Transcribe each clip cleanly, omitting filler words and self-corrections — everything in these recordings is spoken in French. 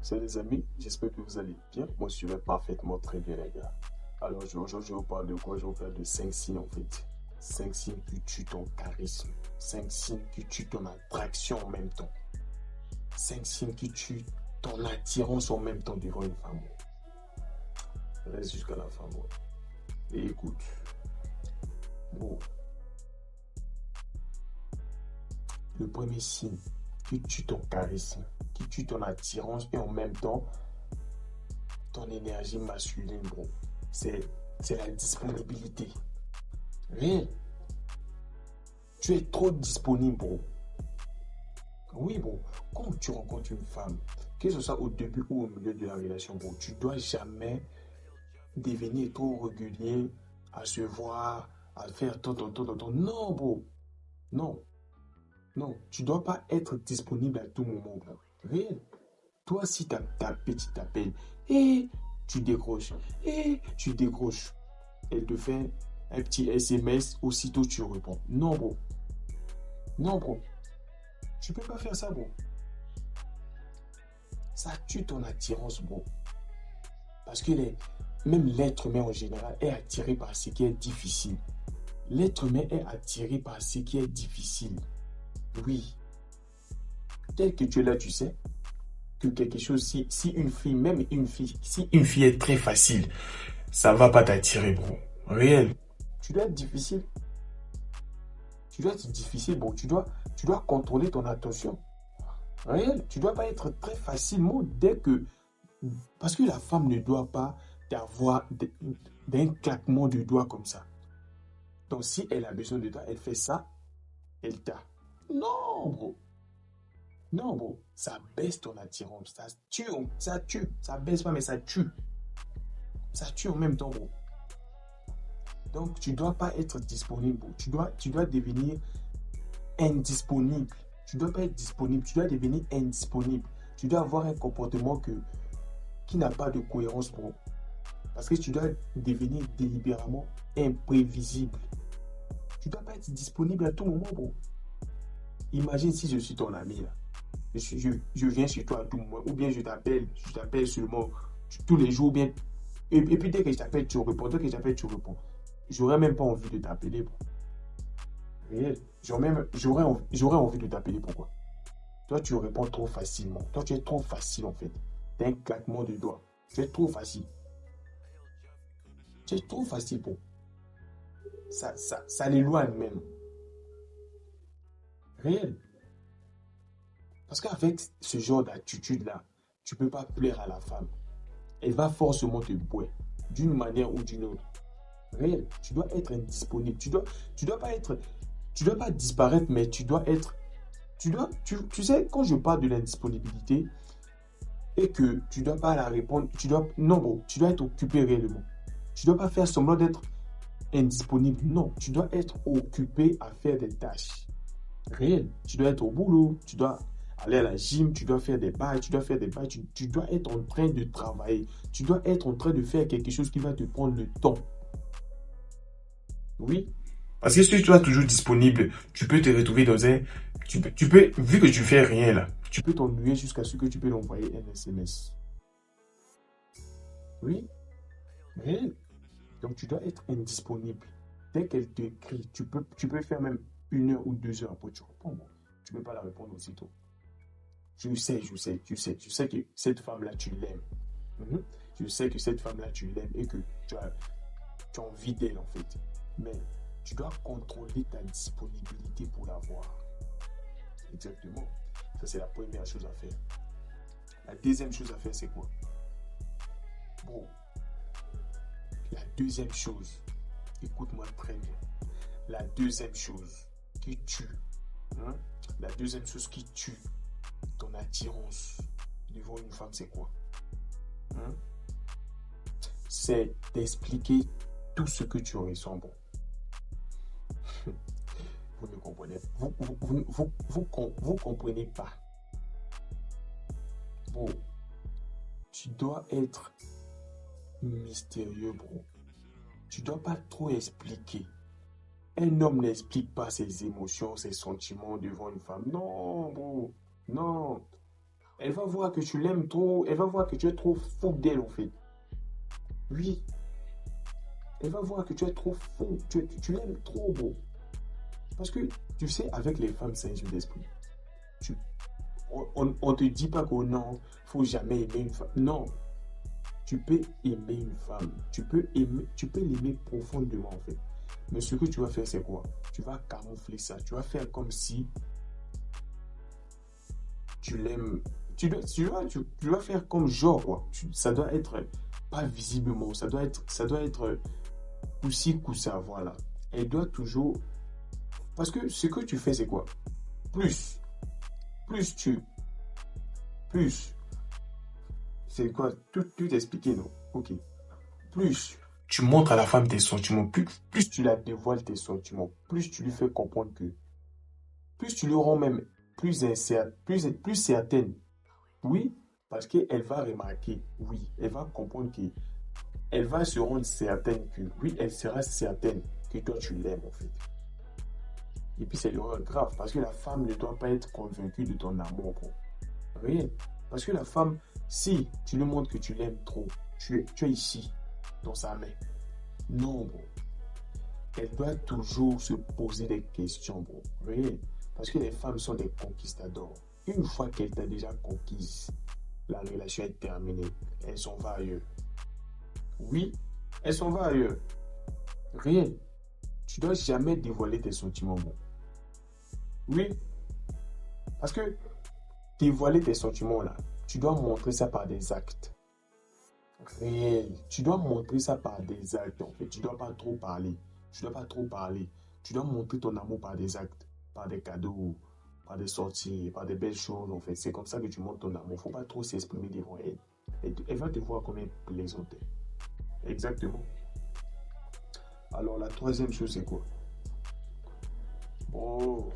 C'est les amis, j'espère que vous allez bien. Moi, je vais parfaitement très bien, les gars. Alors, aujourd'hui, je vous parle de quoi? Je vous parle de 5 signes, en fait. 5 signes qui tuent ton charisme. 5 signes qui tuent ton attraction en même temps. 5 signes qui tuent ton attirance en même temps devant une femme. Reste jusqu'à la fin, moi. Et écoute. Bon, le premier signe qui tue ton charisme, qui tue ton attirance et en même temps ton énergie masculine, bro. C'est, c'est la disponibilité. Réel. Tu es trop disponible, bro. Oui, bro. Quand tu rencontres une femme, que ce soit au début ou au milieu de la relation, bro, tu dois jamais devenir trop régulier à se voir, à faire tant. Non, bro. Non, non. Tu dois pas être disponible à tout moment, bro. Réel. Toi, si ta petite t'appelle, et tu décroches, et tu décroches, elle te fait un petit SMS, aussitôt tu réponds. Non, bro. Non, bro. Tu peux pas faire ça, bro. Ça tue ton attirance, bro. Parce que même l'être humain en général est attiré par ce qui est difficile. L'être humain est attiré par ce qui est difficile. Oui. Tel que tu es là, tu sais que quelque chose, si une fille, même une fille, si une fille est très facile, ça va pas t'attirer, bro. Réel. Tu dois être difficile. Tu dois être difficile, bro. Tu dois contrôler ton attention. Réel. Tu dois pas être très facilement dès que. Parce que la femme ne doit pas t'avoir d'un claquement de doigts comme ça. Donc, si elle a besoin de toi, elle fait ça, elle t'a. Non, bro. Non, bro. Ça baisse ton attirance. Ça tue. Ça tue. Ça baisse pas, mais ça tue. Ça tue en même temps, bro. Donc, tu ne dois pas être disponible, bro. Tu dois devenir indisponible. Tu ne dois pas être disponible. Tu dois devenir indisponible. Tu dois avoir un comportement qui n'a pas de cohérence, bro. Parce que tu dois devenir délibérément imprévisible. Tu ne dois pas être disponible à tout moment, bro. Imagine si je suis ton ami, là. Je viens chez toi à tout moment. Ou bien je t'appelle seulement tous les jours. Bien, et puis dès que je t'appelle, tu réponds. Dès que je t'appelle, tu réponds. J'aurais même pas envie de t'appeler, bro. Réel. J'aurais envie de t'appeler. Pourquoi? Toi, tu réponds trop facilement. Toi, tu es trop facile, en fait. T'as un claquement de doigts. Tu es trop facile. Tu es trop facile, bro. Ça l'éloigne même. Réel. Parce qu'avec ce genre d'attitude-là, tu ne peux pas plaire à la femme. Elle va forcément te boire, d'une manière ou d'une autre. Réel, tu dois être indisponible. Tu dois pas disparaître, mais tu dois être, tu sais, quand je parle de l'indisponibilité et que tu dois pas la répondre, non, bro, tu dois être occupé réellement. Tu dois pas faire semblant d'être indisponible. Non, tu dois être occupé à faire des tâches. Réel. Tu dois être au boulot, tu dois aller à la gym, tu dois faire des bails, tu dois être en train de travailler, tu dois être en train de faire quelque chose qui va te prendre le temps. Oui. Parce que si tu es toujours disponible, tu peux te retrouver dans un. Vu que tu fais rien là, tu peux t'ennuyer jusqu'à ce que tu peux l'envoyer un SMS. Oui. Réel. Donc tu dois être indisponible. Dès qu'elle t'écrit, tu peux faire même 1 heure ou 2 heures après, tu réponds. Bon. Tu ne peux pas la répondre aussitôt. Je sais que cette femme-là, tu l'aimes. Mhm. Je sais que cette femme-là, tu l'aimes et que tu as envie d'elle, en fait. Mais tu dois contrôler ta disponibilité pour la voir. Exactement. Ça, c'est la première chose à faire. La deuxième chose à faire, c'est quoi? Bon, la deuxième chose, écoute-moi très bien. La deuxième chose qui tue, hein, la deuxième chose qui tue ton attirance devant une femme, c'est quoi? Hein? C'est d'expliquer tout ce que tu ressens. Bon, vous ne comprenez pas. Vous comprenez pas. Bon, tu dois être mystérieux, bro. Tu dois pas trop expliquer. Un homme n'explique pas ses émotions, ses sentiments devant une femme. Non, bro. Non. Elle va voir que tu l'aimes trop. Elle va voir que tu es trop fou d'elle, en fait. Oui, elle va voir que tu es trop fou. Tu l'aimes trop, bro. Parce que, tu sais, avec les femmes, c'est un jeu d'esprit. Tu- on te dit pas que oh non, faut jamais aimer une femme. Non, tu peux aimer une femme. Tu peux l'aimer profondément, en fait. Mais ce que tu vas faire, c'est quoi? Tu vas camoufler ça. Tu vas faire comme si tu l'aimes. Tu dois faire comme genre, quoi. Ça doit être pas visiblement. Ça doit être coup-ci, coup-ça, voilà. Elle doit toujours. Parce que ce que tu fais, c'est quoi? Plus, plus tu. Plus. C'est quoi? Tout expliqué, non? Ok. Plus tu montres à la femme tes sentiments, plus tu la dévoiles tes sentiments, plus tu lui fais comprendre que. Plus tu lui rends même plus certaine. Oui, parce qu'elle va remarquer, oui, elle va comprendre que. Elle va se rendre certaine que, oui, elle sera certaine que toi tu l'aimes en fait. Et puis c'est l'erreur grave parce que la femme ne doit pas être convaincue de ton amour, bro. Rien. Parce que la femme, si tu lui montres que tu l'aimes trop, tu es ici, dans sa main. Non, bro. Elle doit toujours se poser des questions, bro. Rien. Parce que les femmes sont des conquistadors. Une fois qu'elle t'a déjà conquise, la relation est terminée. Elle s'en va ailleurs. Oui, elle s'en va ailleurs. Rien. Tu dois jamais dévoiler tes sentiments, bro. Oui, parce que dévoiler tes sentiments là, tu dois montrer ça par des actes réels. Tu dois montrer ça par des actes en fait. Tu dois pas trop parler. Tu dois pas trop parler. Tu dois montrer ton amour par des actes, par des cadeaux, par des sorties, par des belles choses en fait. C'est comme ça que tu montres ton amour. Faut pas trop s'exprimer devant elle. Elle va te voir comme un plaisantin. Exactement. Alors la troisième chose c'est quoi? Bon,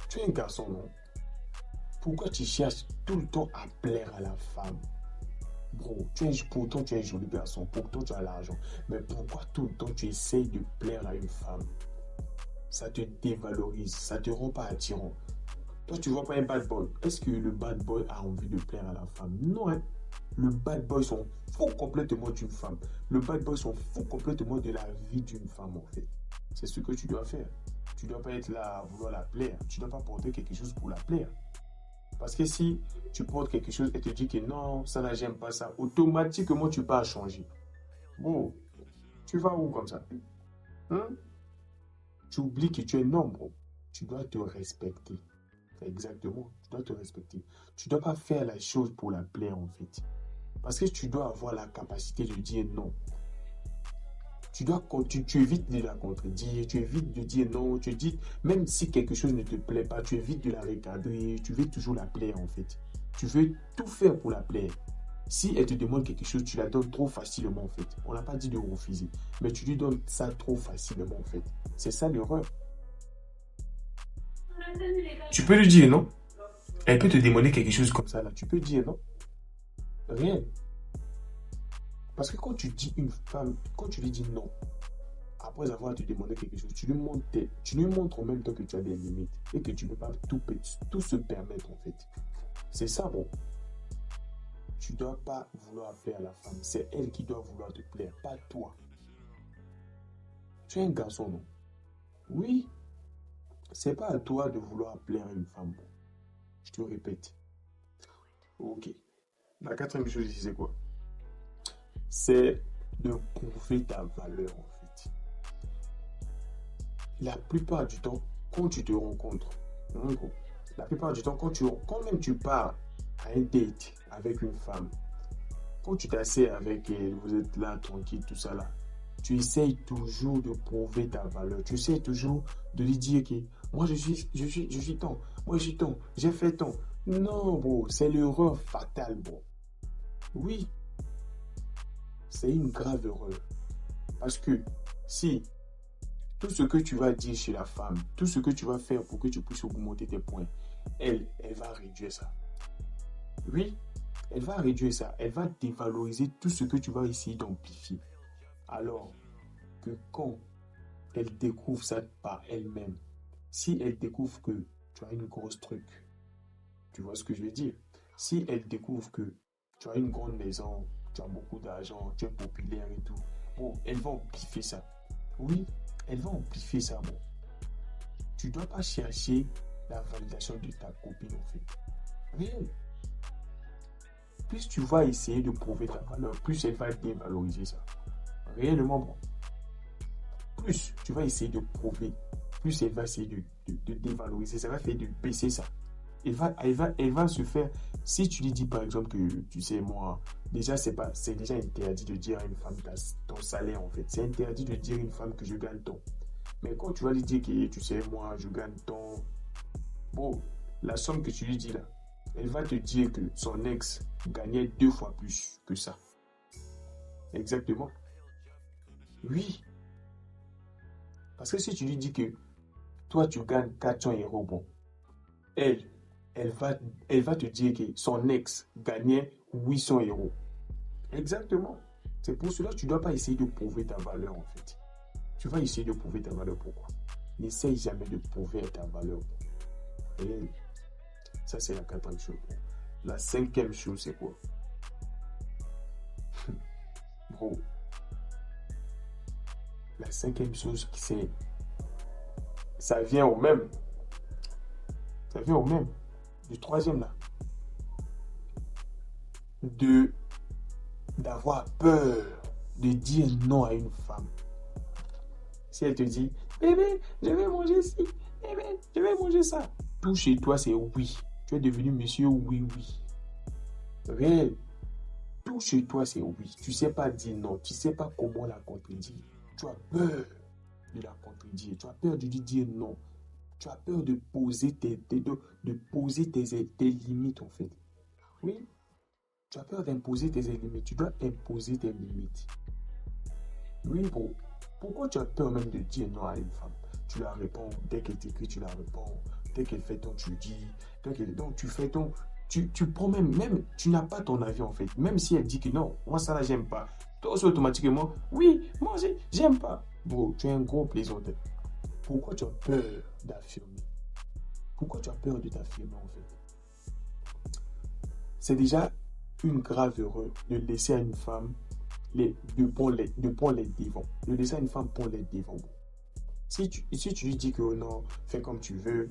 tu es un garçon, non? Pourquoi tu cherches tout le temps à plaire à la femme? Bro, pourtant tu es un joli garçon, pourtant tu as l'argent. Mais pourquoi tout le temps tu essayes de plaire à une femme? Ça te dévalorise, ça te rend pas attirant. Toi, tu vois pas un bad boy. Est-ce que le bad boy a envie de plaire à la femme? Non, hein. Le bad boy s'en fout complètement d'une femme. Le bad boy s'en fout complètement de la vie d'une femme, en fait. C'est ce que tu dois faire. Tu dois pas être là à vouloir la plaire. Tu dois pas porter quelque chose pour la plaire. Parce que si tu portes quelque chose et te dis que non, ça là, j'aime pas ça, automatiquement tu pars changer. Bon, tu vas où comme ça? Hein? Tu oublies que tu es un homme, bro. Tu dois te respecter. Exactement, tu dois te respecter. Tu dois pas faire la chose pour la plaire en fait. Parce que tu dois avoir la capacité de dire non. Tu évites de la contredire, tu évites de dire non, tu dis, même si quelque chose ne te plaît pas, tu évites de la regarder, tu veux toujours la plaire en fait. Tu veux tout faire pour la plaire. Si elle te demande quelque chose, tu la donnes trop facilement en fait. On n'a pas dit de refuser, mais tu lui donnes ça trop facilement en fait. C'est ça l'erreur. Tu peux lui dire non. Elle peut te demander quelque chose comme ça là. Tu peux dire non. Rien. Parce que quand tu dis une femme, quand tu lui dis non, après avoir te demandé quelque chose, tu lui montres en même temps que tu as des limites et que tu ne peux pas tout se permettre en fait. C'est ça, bon. Tu ne dois pas vouloir plaire à la femme. C'est elle qui doit vouloir te plaire, pas toi. Tu es un garçon, non? Oui, c'est pas à toi de vouloir plaire à une femme. Bon. Je te répète. Ok. La quatrième chose ici, c'est quoi? C'est de prouver ta valeur en fait. La plupart du temps, quand tu te rencontres, en gros, la plupart du temps, quand même tu pars à un date avec une femme, quand tu t'assieds avec elle, vous êtes là tranquille, tout ça là, tu essayes toujours de prouver ta valeur. Tu essayes toujours de lui dire que moi je suis tant, moi je suis tant, j'ai fait tant. Non, bro, c'est l'erreur fatale, bro. Oui, c'est une grave erreur. Parce que si tout ce que tu vas dire chez la femme, tout ce que tu vas faire pour que tu puisses augmenter tes points, elle va réduire ça. Oui, elle va réduire ça. Elle va dévaloriser tout ce que tu vas essayer d'amplifier. Alors que quand elle découvre ça par elle-même, si elle découvre que tu as une grosse truc, tu vois ce que je veux dire? Si elle découvre que tu as une grande maison, tu as beaucoup d'argent, tu es populaire et tout, bon, elle va amplifier ça. Oui, elle va amplifier ça, bon. Tu ne dois pas chercher la validation de ta copine, en fait. Réel. Plus tu vas essayer de prouver ta valeur, plus elle va dévaloriser ça. Réellement, bon. Plus tu vas essayer de prouver, plus elle va essayer de dévaloriser, ça va faire de baisser ça. Elle va se faire. Si tu lui dis par exemple que tu sais, moi, déjà, c'est déjà interdit de dire à une femme ton salaire en fait. C'est interdit de dire à une femme que je gagne tant. Mais quand tu vas lui dire que tu sais, moi, je gagne tant, bon, la somme que tu lui dis là, elle va te dire que son ex gagnait 2 fois plus que ça. Exactement. Oui. Parce que si tu lui dis que toi, tu gagnes 400 €, bon, elle, elle va, elle va te dire que son ex gagnait 800 €. Exactement. C'est pour cela que tu ne dois pas essayer de prouver ta valeur en fait. Tu vas essayer de prouver ta valeur. Pourquoi? N'essaye jamais de prouver ta valeur. Et ça, c'est la 4e chose. La 5e chose, c'est quoi? Bro, la 5e chose, c'est. Ça vient au même. Ça vient au même. Le 3e là. De d'avoir peur de dire non à une femme. Si elle te dit, bébé, je vais manger ci, bébé, je vais manger ça. Tout chez toi, c'est oui. Tu es devenu monsieur oui, oui. Réel. Tout chez toi, c'est oui. Tu ne sais pas dire non. Tu ne sais pas comment la contredire. Tu as peur de la contredire. Tu as peur de lui dire non. Tu as peur de poser tes limites, en fait. Oui. Tu as peur d'imposer tes limites. Tu dois imposer tes limites. Oui, bon. Pourquoi tu as peur même de dire non à une femme? Tu la réponds, dès qu'elle t'écrit, tu la réponds. Dès qu'elle fait ton, tu dis. Donc, tu fais ton. Tu prends même, tu n'as pas ton avis en fait. Même si elle dit que non, moi ça là, j'aime pas. Toi aussi automatiquement, oui, moi aussi, j'aime pas. Bro, tu es un gros plaisantin. Pourquoi tu as peur d'affirmer? Pourquoi tu as peur de t'affirmer en fait? C'est déjà une grave erreur de laisser à une femme de prendre les devants. De laisser à une femme prendre les devants. Si tu lui dis que oh non, fais comme tu veux,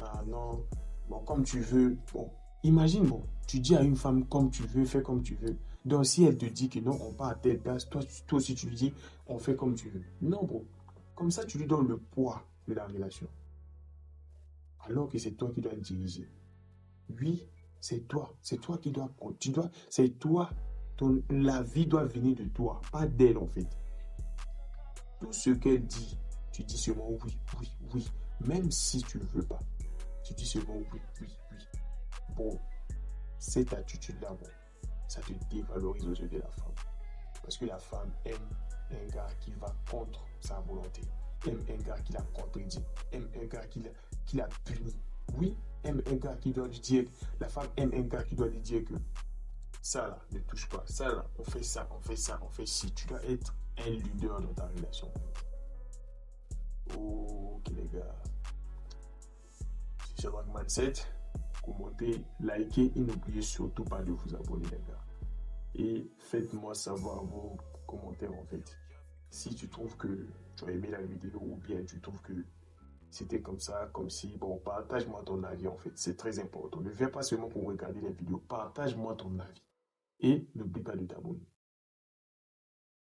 ah non, bon, comme tu veux, bon, imagine, bon, tu dis à une femme comme tu veux, fais comme tu veux. Donc, si elle te dit que non, on part à telle place, toi aussi, tu lui dis, on fait comme tu veux. Non, bro. Comme ça, tu lui donnes le poids de la relation. Alors que c'est toi qui dois diriger. Oui, c'est toi. C'est toi qui dois. C'est toi. La vie doit venir de toi, pas d'elle, en fait. Tout ce qu'elle dit, tu dis seulement oui, oui, oui. Même si tu ne veux pas. Tu dis seulement oui, oui, oui. Bon, cette attitude-là, bon, ça te dévalorise aux yeux de la femme. Parce que la femme aime un gars qui va contre sa volonté. Aime un gars qui la contredit. Aime un gars qui la punit. Oui, aime un gars qui doit lui dire. La femme aime un gars qui doit lui dire que ça là, ne touche pas. Ça là, on fait ça, on fait ça, on fait ci. Tu dois être un leader dans ta relation. Ok les gars. C'est Sherlock Mindset. Commentez, likez et n'oubliez surtout pas de vous abonner les gars. Et faites-moi savoir vos commentaires en fait. Si tu trouves que tu as aimé la vidéo ou bien tu trouves que c'était comme ça, comme si, bon, partage-moi ton avis en fait. C'est très important. Ne viens pas seulement pour regarder les vidéos. Partage-moi ton avis. Et n'oublie pas de t'abonner.